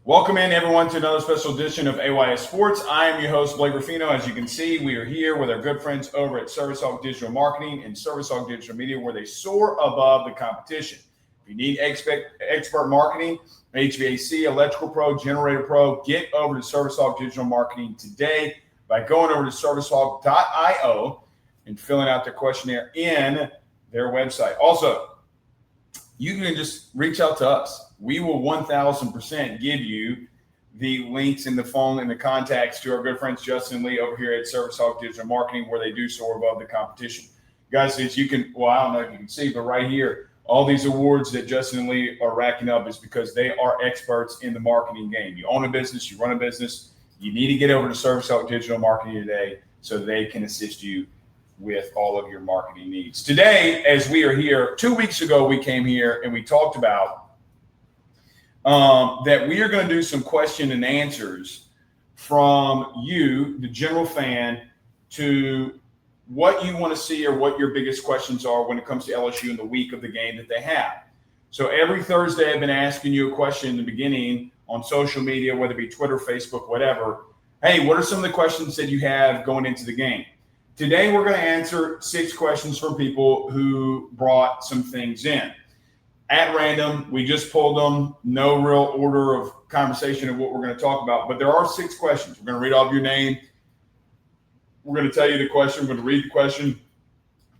Welcome in, everyone, to another special edition of AYS Sports. I am your host, Blake Ruffino. As you can see, we are here with our good friends over at Service Hawk Digital Marketing and Service Hawk Digital Media, where they soar above the competition. If you need expert marketing, HVAC, electrical pro, generator pro, get over to Service Hawk Digital Marketing today by going over to servicehawk.io and filling out the questionnaire in their website. Also, you can just reach out to us. We will 1,000% give you the links and the phone and the contacts to our good friends Justin and Lee over here at Service Hawk Digital Marketing, where they do soar above the competition. Guys, as you can, well, I don't know if you can see, but right here, all these awards that Justin and Lee are racking up is because they are experts in the marketing game. You own a business, you run a business, you need to get over to Service Hawk Digital Marketing today so they can assist you with all of your marketing needs. Today, as we are here, 2 weeks ago, we came here and we talked about that we are going to do some question and answers from you, the general fan, to what you want to see or what your biggest questions are when it comes to LSU in the week of the game that they have. So every Thursday, I've been asking you a question in the beginning on social media, whether it be Twitter, Facebook, whatever. Hey, what are some of the questions that you have going into the game? Today, we're going to answer 6 questions from people who brought some things in. At random, we just pulled them. No real order of conversation of what we're going to talk about. But there are 6 questions. We're going to read off your name. We're going to tell you the question. We're going to read the question.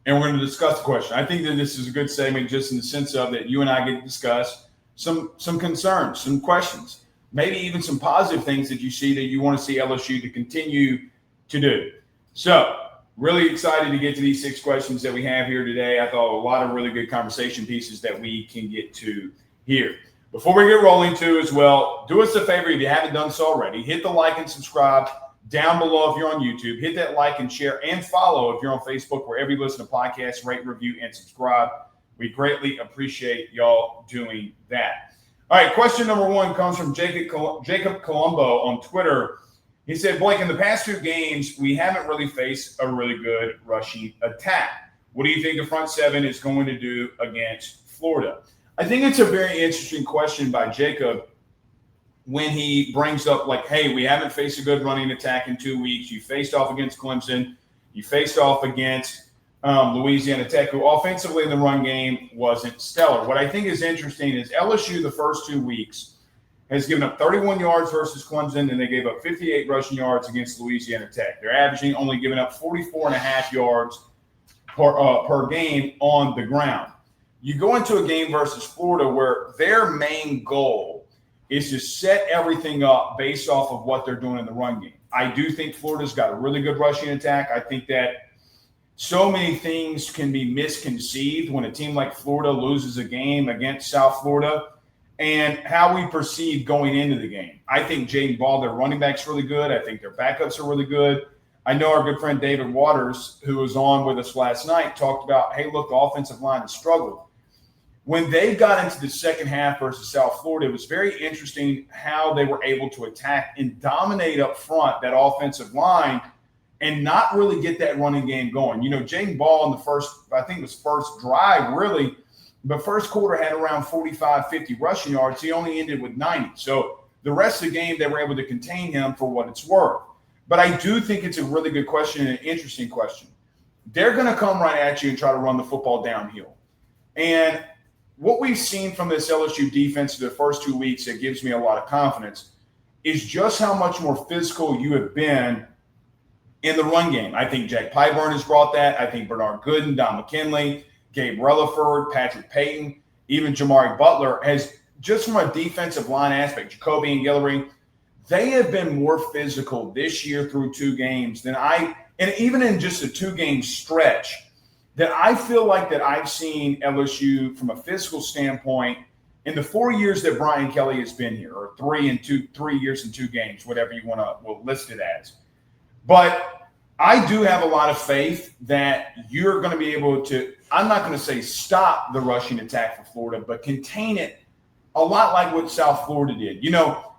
And we're going to discuss the question. I think that this is a good segment just in the sense of that you and I get to discuss some concerns, some questions, maybe even some positive things that you see that you want to see LSU to continue to do. So, really excited to get to these 6 questions that we have here today. I thought a lot of really good conversation pieces that we can get to here. Before we get rolling too as well, do us a favor if you haven't done so already. Hit the like and subscribe down below if you're on YouTube. Hit that like and share and follow if you're on Facebook, wherever you listen to podcasts, rate, review, and subscribe. We greatly appreciate y'all doing that. All right, question number 1 comes from Jacob Colombo on Twitter. He said, Blake, in the past 2 games, we haven't really faced a really good rushing attack. What do you think the front 7 is going to do against Florida? I think it's a very interesting question by Jacob when he brings up, like, hey, we haven't faced a good running attack in 2 weeks. You faced off against Clemson. You faced off against Louisiana Tech, who offensively in the run game wasn't stellar. What I think is interesting is LSU the first 2 weeks has given up 31 yards versus Clemson, and they gave up 58 rushing yards against Louisiana Tech. They're averaging only giving up 44.5 yards per game on the ground. You go into a game versus Florida where their main goal is to set everything up based off of what they're doing in the run game. I do think Florida's got a really good rushing attack. I think that so many things can be misconceived when a team like Florida loses a game against South Florida and how we perceive going into the game. I think Jaden Ball, their running back's really good. I think their backups are really good. I know our good friend David Waters, who was on with us last night, talked about, hey, look, the offensive line has struggled. When they got into the second half versus South Florida, it was very interesting how they were able to attack and dominate up front that offensive line and not really get that running game going. You know, Jaden Ball in the first drive, really, the first quarter had around 45, 50 rushing yards. He only ended with 90. So the rest of the game, they were able to contain him for what it's worth. But I do think it's a really good question and an interesting question. They're going to come right at you and try to run the football downhill. And what we've seen from this LSU defense the first 2 weeks that gives me a lot of confidence is just how much more physical you have been in the run game. I think Jack Pyburn has brought that. I think Bernard Gooden, Don McKinley, Gabe Relaford, Patrick Payton, even Jamari Butler has, just from a defensive line aspect, Jacoby and Guillory, they have been more physical this year through 2 games than and even in just a 2-game stretch, that I feel like that I've seen LSU from a physical standpoint in the 4 years that Brian Kelly has been here, or 3 years and 2 games, whatever you want to list it as. But I do have a lot of faith that you're going to be able to, I'm not going to say stop the rushing attack for Florida, but contain it a lot like what South Florida did. You know,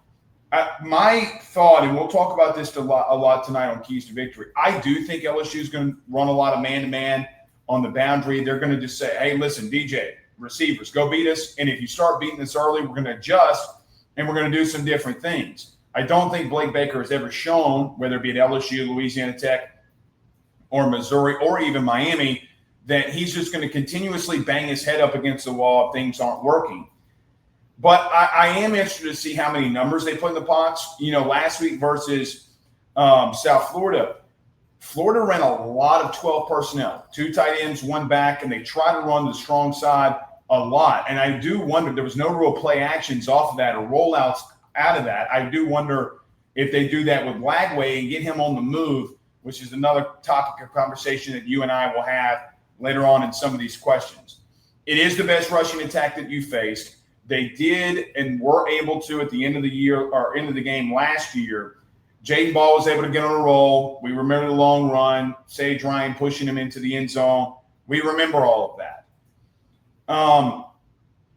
my thought, and we'll talk about this a lot tonight on Keys to Victory, I do think LSU is going to run a lot of man-to-man on the boundary. They're going to just say, hey, listen, DJ, receivers, go beat us. And if you start beating us early, we're going to adjust and we're going to do some different things. I don't think Blake Baker has ever shown, whether it be at LSU, Louisiana Tech, or Missouri, or even Miami, that he's just going to continuously bang his head up against the wall if things aren't working. But I am interested to see how many numbers they put in the box. Last week versus South Florida, Florida ran a lot of 12 personnel, 2 tight ends, 1 back, and they try to run the strong side a lot. And I do wonder, there was no real play actions off of that or rollouts out of that. I do wonder if they do that with Lagway and get him on the move, which is another topic of conversation that you and I will have later on in some of these questions. It is the best rushing attack that you faced. They did and were able to at the end of the year or end of the game last year. Jaden Ball was able to get on a roll. We remember the long run, Sage Ryan pushing him into the end zone. We remember all of that.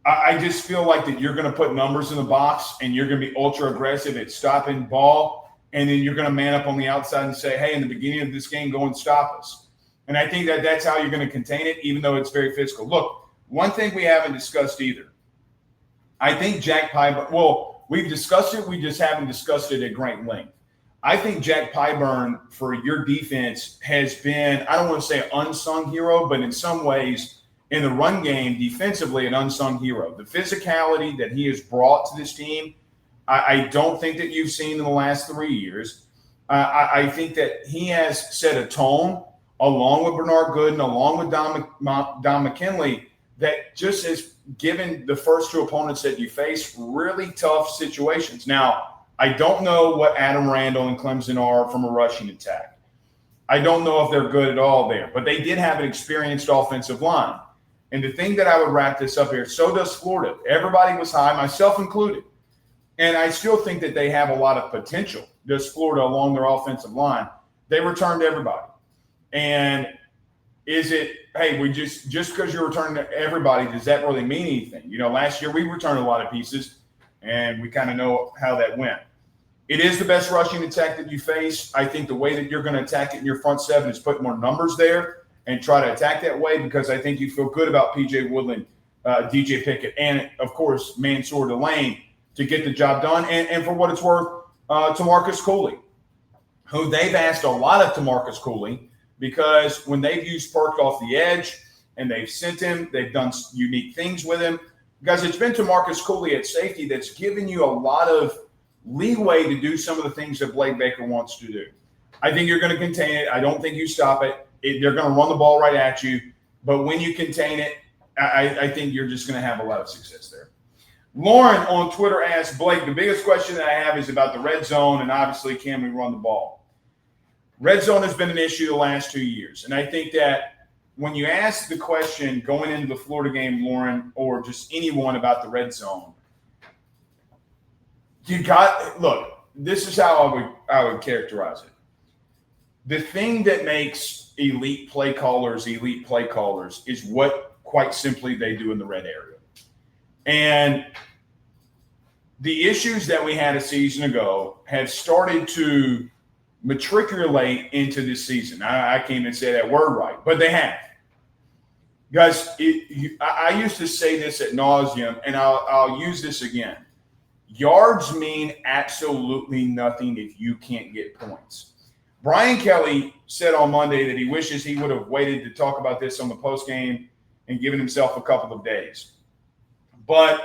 I just feel like that you're going to put numbers in the box and you're going to be ultra aggressive at stopping Ball, and then you're going to man up on the outside and say, hey, in the beginning of this game, go and stop us. And I think that that's how you're going to contain it, even though it's very physical. Look, one thing we haven't discussed either. I think Jack Pyburn, well, we've discussed it. We just haven't discussed it at great length. I think Jack Pyburn for your defense has been, I don't want to say an unsung hero, but in some ways in the run game defensively, an unsung hero. The physicality that he has brought to this team, I don't think that you've seen in the last 3 years. I think that he has set a tone along with Bernard Gooden, along with Don McKinley, that just has given the first 2 opponents that you face really tough situations. Now, I don't know what Adam Randall and Clemson are from a rushing attack. I don't know if they're good at all there, but they did have an experienced offensive line. And the thing that I would wrap this up here, so does Florida. Everybody was high, myself included. And I still think that they have a lot of potential, does Florida, along their offensive line. They returned everybody. And is it, hey, we just because you're returning to everybody, does that really mean anything? Last year we returned a lot of pieces, and we kind of know how that went. It is the best rushing attack that you face. I think the way that you're going to attack it in your front 7 is put more numbers there and try to attack that way, because I think you feel good about P.J. Woodland, DJ Pickett, and, of course, Mansour Delane to get the job done. And for what it's worth, Tamarcus Cooley, who they've asked a lot of Tamarcus Cooley, because when they've used Perk off the edge and they've sent him, they've done unique things with him. Guys, it's been Tamarcus Cooley at safety that's given you a lot of leeway to do some of the things that Blake Baker wants to do. I think you're going to contain it. I don't think you stop it. They're going to run the ball right at you. But when you contain it, I think you're just going to have a lot of success there. Lauren on Twitter asks, Blake, the biggest question that I have is about the red zone, and obviously, can we run the ball? Red zone has been an issue the last 2 years. And I think that when you ask the question going into the Florida game, Lauren, or just anyone about the red zone, look, this is how I would characterize it. The thing that makes elite play callers is what, quite simply, they do in the red area. And the issues that we had a season ago have started to matriculate into this season. I can't even say that word right, but they have. Guys, I used to say this ad nauseum, and I'll use this again. Yards mean absolutely nothing if you can't get points. Brian Kelly said on Monday that he wishes he would have waited to talk about this on the postgame and given himself a couple of days. But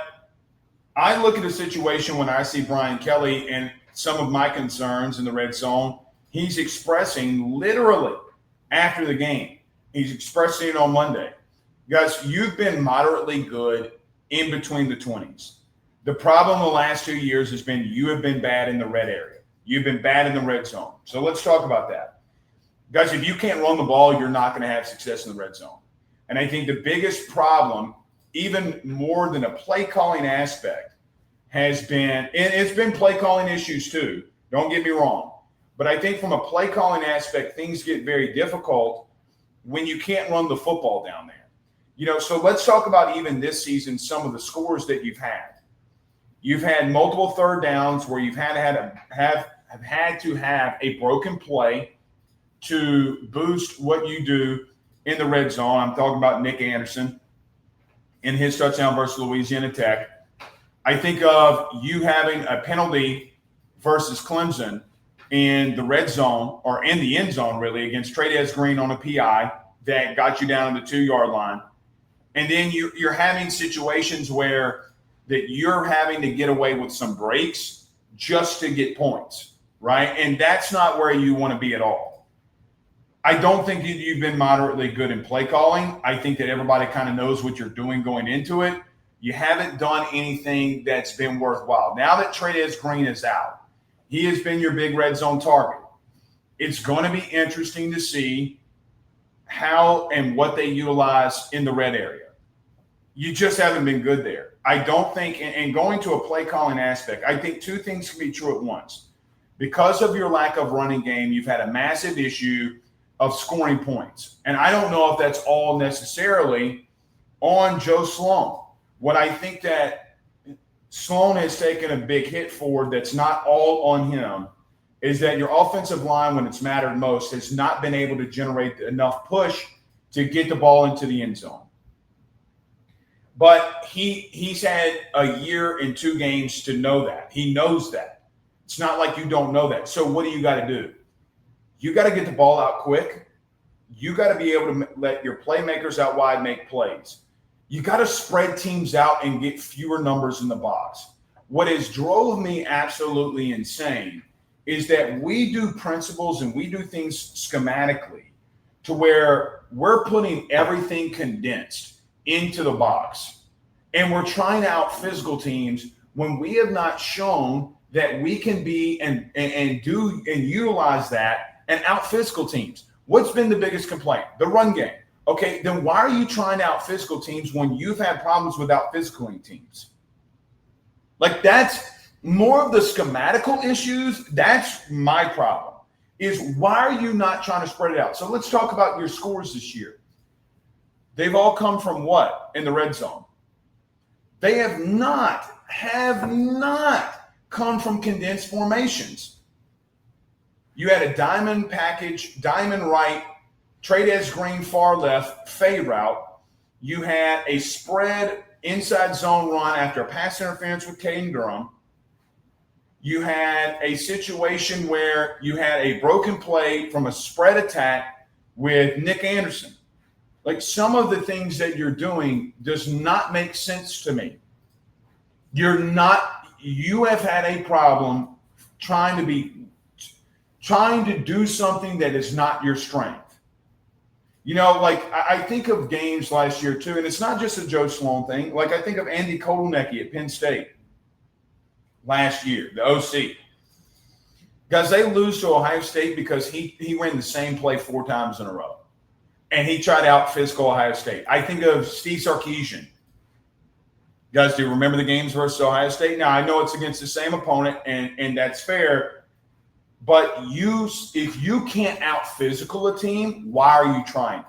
I look at a situation when I see Brian Kelly and some of my concerns in the red zone, he's expressing literally after the game. He's expressing it on Monday. Guys, you've been moderately good in between the 20s. The problem the last 2 years has been you have been bad in the red area. You've been bad in the red zone. So let's talk about that. Guys, if you can't run the ball, you're not going to have success in the red zone. And I think the biggest problem, even more than a play calling aspect, has been, and it's been play calling issues too, don't get me wrong. But I think from a play calling aspect, things get very difficult when you can't run the football down there. So let's talk about even this season, some of the scores that you've had. You've had multiple third downs where you've had to have a broken play to boost what you do in the red zone. I'm talking about Nick Anderson in his touchdown versus Louisiana Tech. I think of you having a penalty versus Clemson in the red zone or in the end zone, really, against Trades Green on a PI that got you down to the 2-yard line. And then you're having situations where that you're having to get away with some breaks just to get points, right? And that's not where you want to be at all. I don't think that you've been moderately good in play calling. I think that everybody kind of knows what you're doing going into it. You haven't done anything that's been worthwhile. Now that Trades Green is out, he has been your big red zone target. It's going to be interesting to see how and what they utilize in the red area. You just haven't been good there. I don't think, and going to a play calling aspect, I think two things can be true at once. Because of your lack of running game, you've had a massive issue of scoring points. And I don't know if that's all necessarily on Joe Sloan. What I think that Sloan has taken a big hit for that's not all on him is that your offensive line, when it's mattered most, has not been able to generate enough push to get the ball into the end zone. But he's had a year and 2 games to know that. He knows that. It's not like you don't know that. So what do you got to do? You got to get the ball out quick. You got to be able to let your playmakers out wide make plays. You got to spread teams out and get fewer numbers in the box. What has drove me absolutely insane is that we do principles and we do things schematically to where we're putting everything condensed into the box. And we're trying to out physical teams when we have not shown that we can be and do and utilize that and out physical teams. What's been the biggest complaint? The run game. Okay, then why are you trying to out physical teams when you've had problems with out physicaling teams? Like, that's more of the schematical issues. That's my problem, is why are you not trying to spread it out? So let's talk about your scores this year. They've all come from what in the red zone? They have not come from condensed formations. You had a diamond package, diamond right, Trades Green far left, fade route. You had a spread inside zone run after a pass interference with Caden Durham. You had a situation where you had a broken play from a spread attack with Nick Anderson. Like, some of the things that you're doing does not make sense to me. You have had a problem trying to do something that is not your strength. You know, like, I think of games last year too, and it's not just a Joe Sloan thing. Like, I think of Andy Kotelnicki at Penn State last year, the OC. Guys, they lose to Ohio State because he ran the same play 4 times in a row. And he tried out physical Ohio State. I think of Steve Sarkisian. You guys, do you remember the games versus Ohio State? Now, I know it's against the same opponent, and that's fair. But if you can't out-physical a team, why are you trying?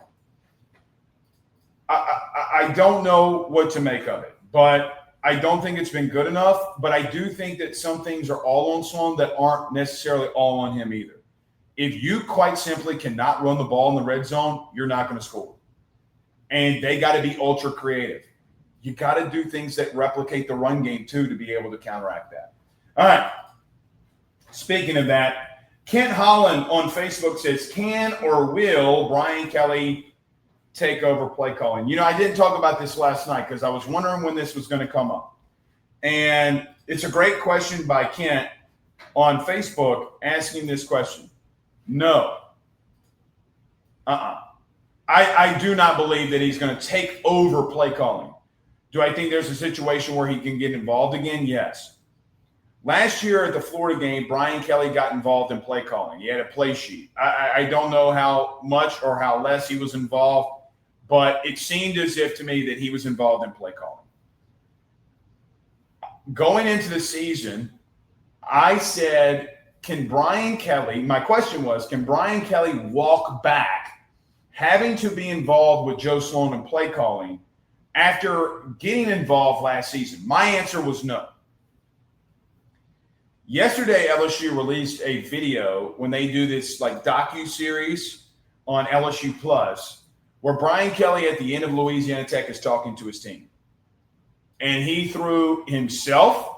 I don't know what to make of it. But I don't think it's been good enough. But I do think that some things are all on Sloan that aren't necessarily all on him either. If you quite simply cannot run the ball in the red zone, you're not going to score. And they got to be ultra creative. You got to do things that replicate the run game too to be able to counteract that. All right. Speaking of that, Kent Holland on Facebook says, can or will Brian Kelly take over play calling? You know, I didn't talk about this last night because I was wondering when this was going to come up. And it's a great question by Kent on Facebook asking this question. No. I do not believe that he's going to take over play calling. Do I think there's a situation where he can get involved again? Yes. Last year at the Florida game, Brian Kelly got involved in play calling. He had a play sheet. I don't know how much or how less he was involved, but it seemed as if to me that he was involved in play calling. Going into the season, I said, my question was, can Brian Kelly walk back having to be involved with Joe Sloan in play calling after getting involved last season? My answer was no. Yesterday, LSU released a video when they do this like docu-series on LSU Plus, where Brian Kelly at the end of Louisiana Tech is talking to his team. And he threw himself.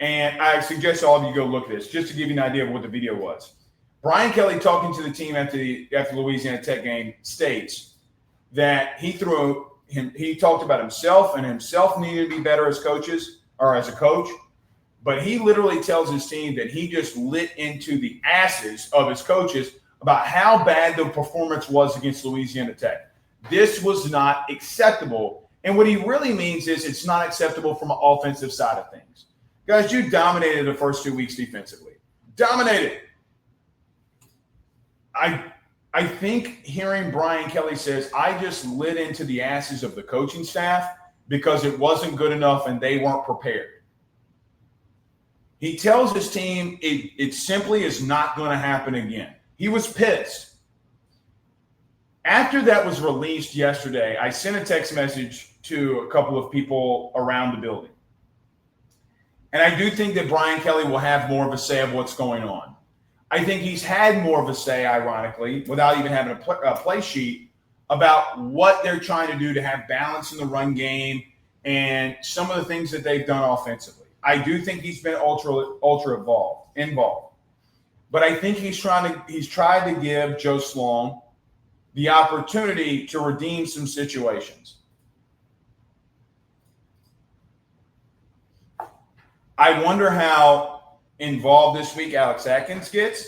And I suggest all of you go look at this just to give you an idea of what the video was. Brian Kelly, talking to the team after the Louisiana Tech game, states that he talked about himself and himself needed to be better as coaches or as a coach. But he literally tells his team that he just lit into the asses of his coaches about how bad the performance was against Louisiana Tech. This was not acceptable. And what he really means is it's not acceptable from an offensive side of things. Guys, you dominated the first 2 weeks defensively. Dominated. I think hearing Brian Kelly says, I just lit into the asses of the coaching staff because it wasn't good enough and they weren't prepared. He tells his team it simply is not going to happen again. He was pissed. After that was released yesterday, I sent a text message to a couple of people around the building. And I do think that Brian Kelly will have more of a say of what's going on. I think he's had more of a say, ironically, without even having a play sheet, about what they're trying to do to have balance in the run game and some of the things that they've done offensively. I do think he's been ultra involved. But I think he's tried to give Joe Sloan the opportunity to redeem some situations. I wonder how involved this week Alex Atkins gets,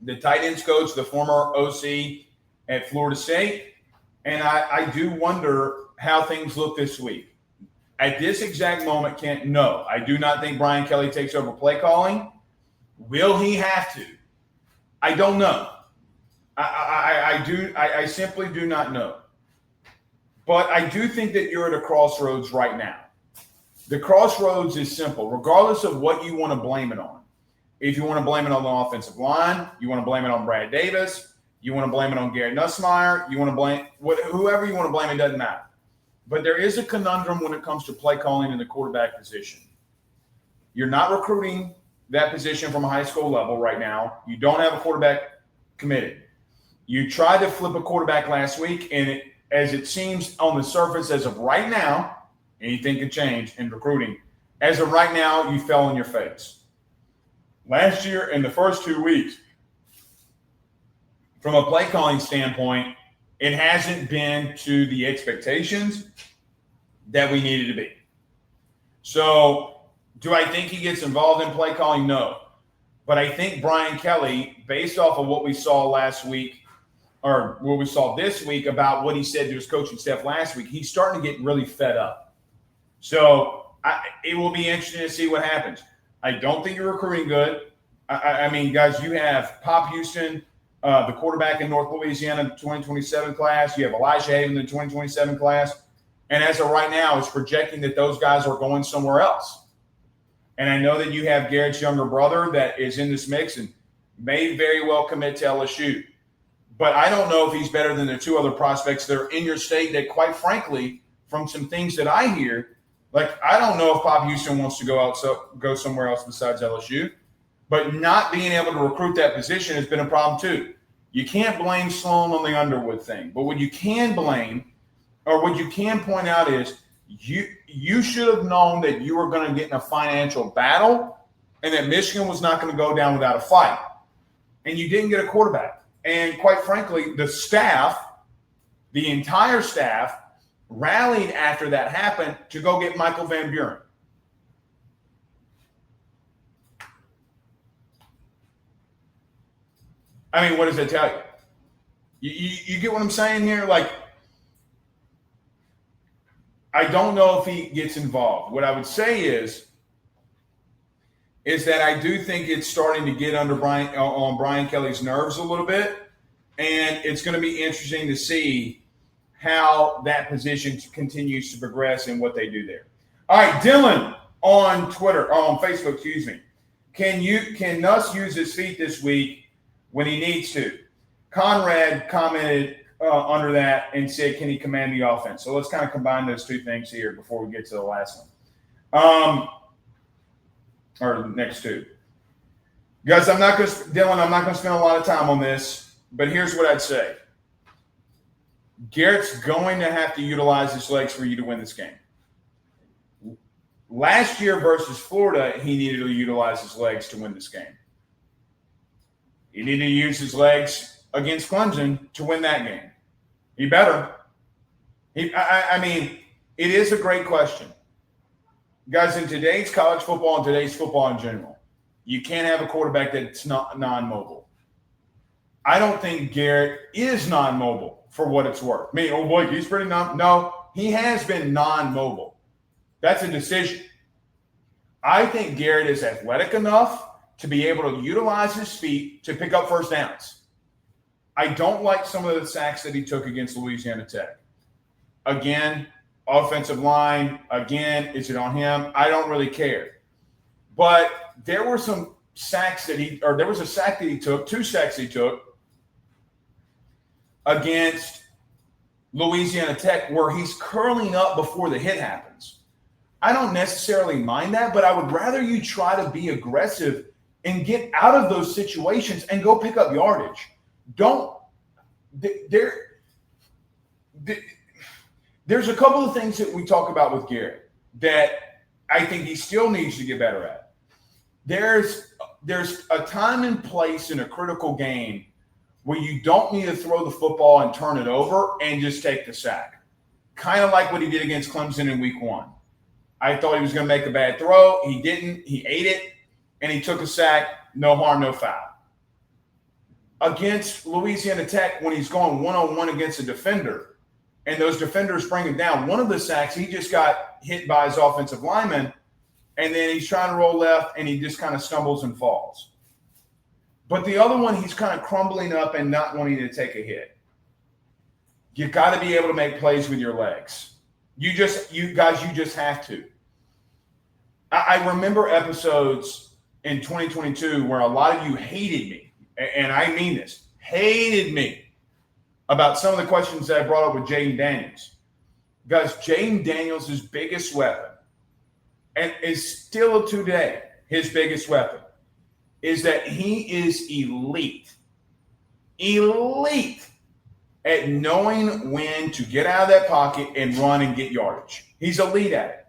the tight ends coach, the former OC at Florida State. And I do wonder how things look this week. At this exact moment, Kent, no. I do not think Brian Kelly takes over play calling. Will he have to? I don't know. I simply do not know. But I do think that you're at a crossroads right now. The crossroads is simple, regardless of what you want to blame it on. If you want to blame it on the offensive line, you want to blame it on Brad Davis, you want to blame it on Garrett Nussmeier, you want to blame whoever you want to blame, it doesn't matter. But there is a conundrum when it comes to play calling in the quarterback position. You're not recruiting that position from a high school level right now. You don't have a quarterback committed. You tried to flip a quarterback last week, and as it seems on the surface as of right now, anything can change in recruiting. As of right now, you fell on your face. Last year, in the first 2 weeks, from a play calling standpoint, it hasn't been to the expectations that we needed to be. So, do I think he gets involved in play calling? No. But I think Brian Kelly, based off of what we saw last week, or what we saw this week about what he said to his coaching staff last week, he's starting to get really fed up. So it will be interesting to see what happens. I don't think you're recruiting good. I mean, guys, you have Pop Houston, the quarterback in North Louisiana, 2027 class. You have Elijah Haven, the 2027 class. And as of right now, it's projecting that those guys are going somewhere else. And I know that you have Garrett's younger brother that is in this mix and may very well commit to LSU. But I don't know if he's better than the two other prospects that are in your state that, quite frankly, from some things that I hear, like, I don't know if Pop Houston wants to go somewhere else besides LSU, but not being able to recruit that position has been a problem too. You can't blame Sloan on the Underwood thing, but what you can blame, or what you can point out is you should have known that you were going to get in a financial battle and that Michigan was not going to go down without a fight. And you didn't get a quarterback. And quite frankly, the staff, the entire staff, rallied after that happened to go get Michael Van Buren. I mean, what does that tell you? You get what I'm saying here? Like, I don't know if he gets involved. What I would say is that I do think it's starting to get under on Brian Kelly's nerves a little bit, and it's going to be interesting to see how that position continues to progress and what they do there. All right, Dylan on Facebook, excuse me. Can Nuss use his feet this week when he needs to? Conrad commented under that and said, can he command the offense? So let's kind of combine those two things here before we get to the last one. Or the next two. Guys, I'm not going to spend a lot of time on this, but here's what I'd say. Garrett's going to have to utilize his legs for you to win this game. Last year versus Florida, he needed to utilize his legs to win this game. He needed to use his legs against Clemson to win that game. He better. I mean, it is a great question. Guys, in today's college football and today's football in general, you can't have a quarterback that's not non-mobile. I don't think Garrett is non-mobile for what it's worth. I mean, oh boy, he's pretty no, he has been non-mobile. That's a decision. I think Garrett is athletic enough to be able to utilize his feet to pick up first downs. I don't like some of the sacks that he took against Louisiana Tech. Again, offensive line. Again, is it on him? I don't really care. But there were some sacks there was a sack that he took, 2 sacks he took against Louisiana Tech where he's curling up before the hit happens. I don't necessarily mind that, but I would rather you try to be aggressive and get out of those situations and go pick up yardage. There's a couple of things that we talk about with Garrett that I think he still needs to get better at. There's a time and place in a critical game where you don't need to throw the football and turn it over and just take the sack. Kind of like what he did against Clemson in week 1. I thought he was going to make a bad throw. He didn't. He ate it, and he took a sack. No harm, no foul. Against Louisiana Tech, when he's going one-on-one against a defender, and those defenders bring him down, one of the sacks, he just got hit by his offensive lineman, and then he's trying to roll left, and he just kind of stumbles and falls. But the other one, he's kind of crumbling up and not wanting to take a hit. You got to be able to make plays with your legs. You just have to. I remember episodes in 2022 where a lot of you hated me, and I mean this, hated me about some of the questions that I brought up with Jaden Daniels. Guys, Jaden Daniels' biggest weapon, and is still today his biggest weapon, is that he is elite at knowing when to get out of that pocket and run and get yardage. He's elite at it.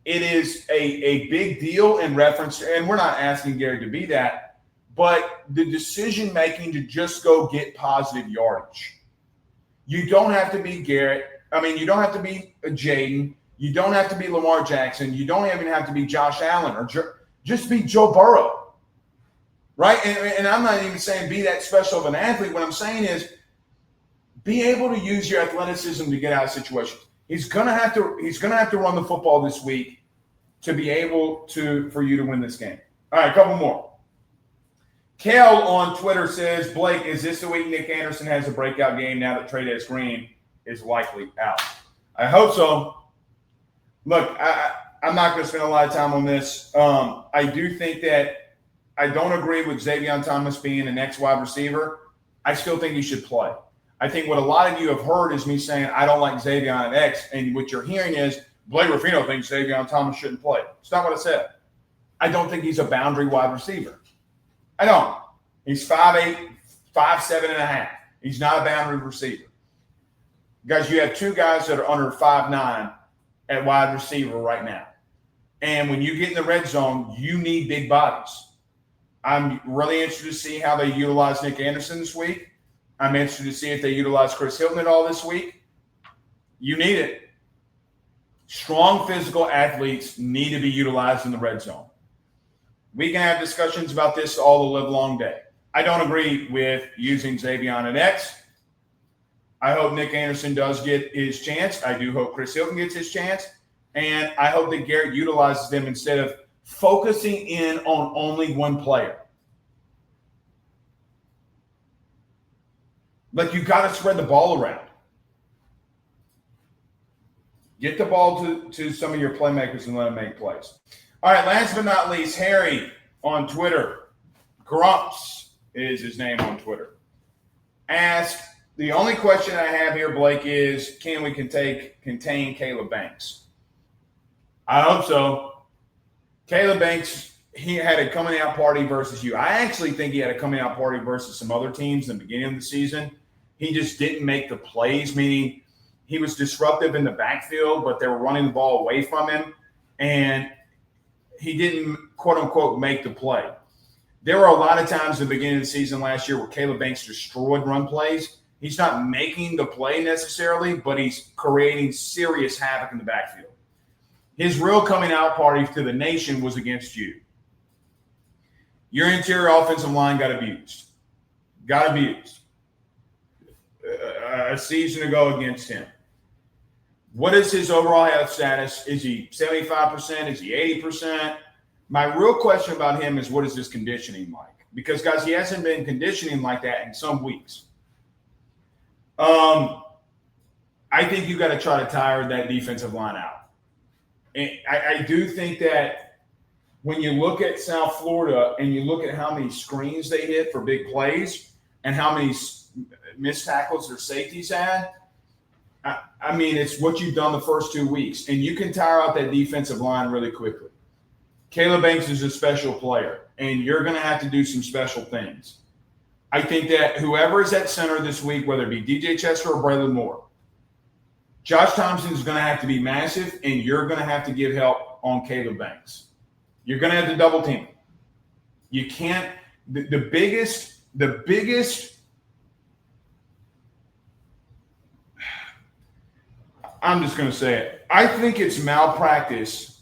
It is a big deal in reference, and we're not asking Gary to be that, but the decision-making to just go get positive yardage. You don't have to be Garrett. I mean, you don't have to be Jaden. You don't have to be Lamar Jackson. You don't even have to be Josh Allen or just be Joe Burrow, right? And I'm not even saying be that special of an athlete. What I'm saying is be able to use your athleticism to get out of situations. He's gonna have to run the football this week to be able for you to win this game. All right, a couple more. Kel on Twitter says, Blake, is this the week Nick Anderson has a breakout game now that Trey Green is likely out? I hope so. Look, I'm not going to spend a lot of time on this. I do think that I don't agree with Xavier Thomas being an X wide receiver. I still think he should play. I think what a lot of you have heard is me saying I don't like Xavier at X, and what you're hearing is Blake Ruffino thinks Xavier Thomas shouldn't play. It's not what I said. I don't think he's a boundary wide receiver. I don't. He's 5'8", 5'7.5". He's not a boundary receiver. Guys, you have 2 guys that are under 5'9" at wide receiver right now. And when you get in the red zone, you need big bodies. I'm really interested to see how they utilize Nick Anderson this week. I'm interested to see if they utilize Chris Hilton at all this week. You need it. Strong physical athletes need to be utilized in the red zone. We can have discussions about this all the live long day. I don't agree with using Xavier at X. I hope Nick Anderson does get his chance. I do hope Chris Hilton gets his chance. And I hope that Garrett utilizes them instead of focusing in on only one player. Like, you got to spread the ball around. Get the ball to some of your playmakers and let them make plays. All right, last but not least, Harry on Twitter, Grumps is his name on Twitter, asked, the only question I have here, Blake, is can we contain Caleb Banks? I hope so. Caleb Banks, he had a coming out party versus you. I actually think he had a coming out party versus some other teams in the beginning of the season. He just didn't make the plays, meaning he was disruptive in the backfield, but they were running the ball away from him. And quote unquote make the play. There were a lot of times at the beginning of the season last year where Caleb Banks destroyed run plays. He's not making the play necessarily, but he's creating serious havoc in the backfield. His real coming out party to the nation was against you. Your interior offensive line got abused. A season ago against him. What is his overall health status? Is he 75%? Is he 80%? My real question about him is, what is his conditioning like? Because, guys, he hasn't been conditioning like that in some weeks. I think you got to try to tire that defensive line out. And I do think that when you look at South Florida and you look at how many screens they hit for big plays and how many missed tackles their safeties had, I mean, it's what you've done the first 2 weeks. And you can tire out that defensive line really quickly. Caleb Banks is a special player, and you're going to have to do some special things. I think that whoever is at center this week, whether it be DJ Chester or Braylon Moore, Josh Thompson is going to have to be massive, and you're going to have to give help on Caleb Banks. You're going to have to double team him. You can't – the biggest – I'm just going to say it. I think it's malpractice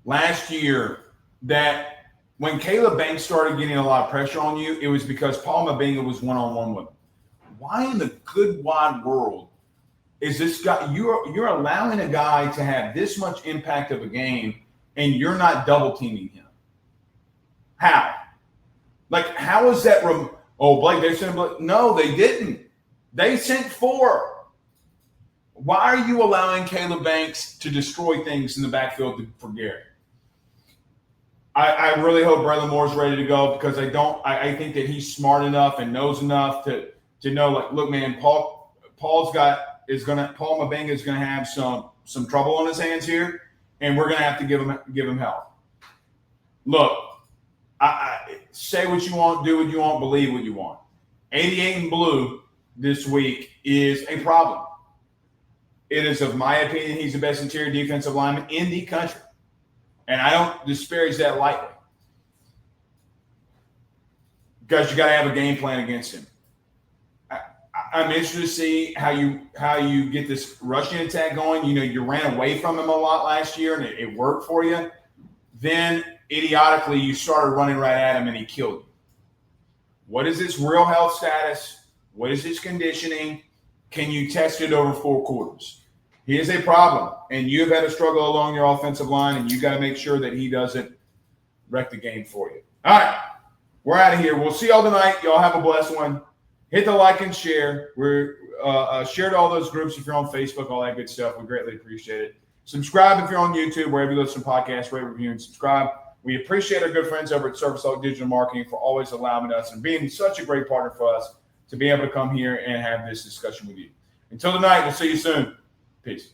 last year that when Caleb Banks started getting a lot of pressure on you, it was because Paul Mabenga was one-on-one with him. Why in the good wide world is this guy – you're allowing a guy to have this much impact of a game and you're not double-teaming him? How? Like, how is that Blake, they sent Blake. No, they didn't. They sent 4. Why are you allowing Caleb Banks to destroy things in the backfield for Garrett? I really hope Braylon Moore's ready to go because I think that he's smart enough and knows enough to know, like, look, man, Paul Mabenga is gonna have some trouble on his hands here, and we're gonna have to give him help. Look, I say what you want, do what you want, believe what you want. 88 and blue this week is a problem. It is, of my opinion, he's the best interior defensive lineman in the country. And I don't disparage that lightly. Because you got to have a game plan against him. I'm interested to see how you get this rushing attack going. You know, you ran away from him a lot last year, and it worked for you. Then, idiotically, you started running right at him, and he killed you. What is his real health status? What is his conditioning? Can you test it over 4 quarters? He is a problem, and you've had a struggle along your offensive line, and you got to make sure that he doesn't wreck the game for you. All right, we're out of here. We'll see y'all tonight. Y'all have a blessed one. Hit the like and share. We're share to all those groups if you're on Facebook, all that good stuff. We greatly appreciate it. Subscribe if you're on YouTube, wherever you listen to podcasts, rate, review, and subscribe. We appreciate our good friends over at Service Oak Digital Marketing for always allowing us and being such a great partner for us to be able to come here and have this discussion with you. Until tonight, we'll see you soon. Peace.